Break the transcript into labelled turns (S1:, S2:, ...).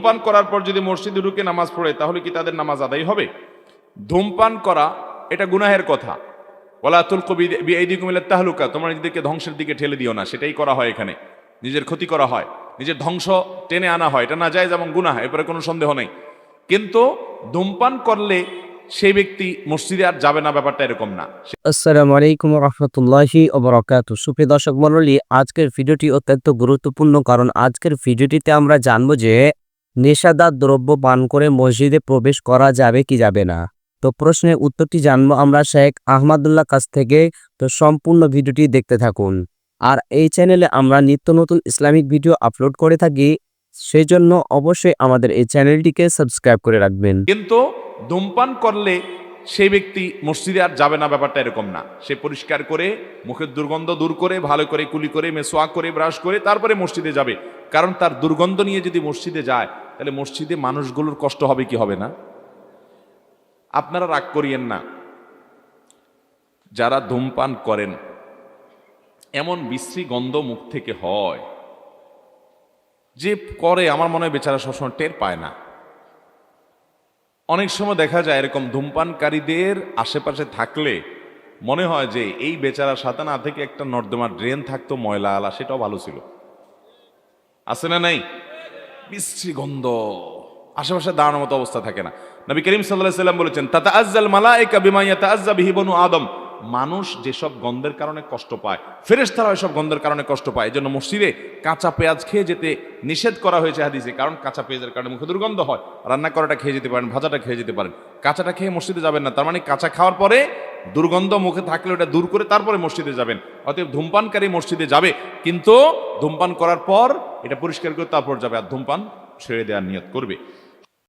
S1: ধূমপান করার পর যদি মসজিদে ঢুকে নামাজ পড়ে তাহলে কি তাদের নামাজ আদায় হবে? ধূমপান করা এটা গুনাহের কথা। ওয়ালা তুলকু বিআইদিকুম ইলা তাহলুকা, তোমরা নিজেদেরকে ধ্বংসের দিকে ঠেলে দিও না, সেটাই করা হয় এখানে। নিজের ক্ষতি করা হয়, নিজের ধ্বংস টেনে আনা হয়, এটা নাজায়েজ এবং গুনাহ, এরপরে কোনো সন্দেহ নেই। কিন্তু ধূমপান করলে সেই ব্যক্তি মসজিদে আর যাবে না, ব্যাপারটা এরকম না।
S2: আসসালামু আলাইকুম রহমতুল্লাহি ওয়া বারাকাতুহু। সুপ্রিয় দর্শক মণ্ডলী, আজকের ভিডিওটি অত্যন্ত গুরুত্বপূর্ণ, কারণ আজকের ভিডিওটিতে আমরা জানবো যে নেশাদার দ্রব্য পান করে মসজিদে প্রবেশ করা যাবে কি যাবে না। তো প্রশ্নের উত্তরটি জানবো আমরা শেখ আহমদুল্লাহ কাছ থেকে। তো সম্পূর্ণ ভিডিওটি দেখতে থাকুন। আর এই চ্যানেলে আমরা নিত্য নতুন ইসলামিক ভিডিও আপলোড করে থাকি, সেই জন্য অবশ্যই আমাদের এই চ্যানেলটিকে সাবস্ক্রাইব করে রাখবেন।
S1: কিন্তু ধূমপান করলে সেই ব্যক্তি মসজিদে আর যাবে না, ব্যাপারটা এরকম না। সে পরিষ্কার করে মুখের দুর্গন্ধ দূর করে ভালো করে কুলি করে মেসোয়াক করে ব্রাশ করে তারপরে মসজিদে যাবে। কারণ তার দুর্গন্ধ নিয়ে যদি মসজিদে যায় তাহলে মসজিদে মানুষগুলোর কষ্ট হবে কি হবে না? আপনারা রাগ করিয়েন না, যারা ধূমপান করেন এমন বিশ্রী গন্ধ মুখ থেকে হয় যে করে, আমার মনে হয় বেচারা সবসময় টের পায় না। অনেক সময় দেখা যায় এরকম ধূমপানকারীদের আশেপাশে থাকলে মনে হয় যে এই বেচারার সাথে না থেকে একটা নর্দমার ড্রেন থাকতো ময়লা আলা, সেটাও ভালো ছিল। আছে না নাই? বিশ্রী গন্ধ, আশেপাশে দাঁড়ানোর মতো অবস্থা থাকে না। নবী করিম সাল্লাল্লাহু আলাইহি ওয়াসাল্লাম বলেছেন, তাতাআজ্জাল মালায়েকা বিমা ইয়াতাআজ্জা বিহি বনু আদম। মানুষ যেসব গন্ধের কারণে কষ্ট পায়, ফেরেশতারা এসব গন্ধের কারণে কষ্ট পায়। এজন্য মসজিদে কাঁচা পেঁয়াজ খেয়ে যেতে নিষেধ করা হয়েছে হাদিসে, কারণ কাঁচা পেঁয়াজের কারণে মুখে দুর্গন্ধ হয়। রান্না করাটা খেয়ে যেতে পারেন, ভাজাটা খেয়ে যেতে পারেন, কাঁচাটা খেয়ে মসজিদে যাবেন না। তার মানে কাঁচা খাওয়ার পরে দুর্গন্ধ মুখে থাকলে ওটা দূর করে তারপরে মসজিদে যাবেন। অতএব ধূমপানকারী মসজিদে যাবে, কিন্তু ধূমপান করার পর এটা পরিষ্কার করে তারপর যাবে, আর ধূমপান ছেড়ে দেওয়ার নিয়ত করবে।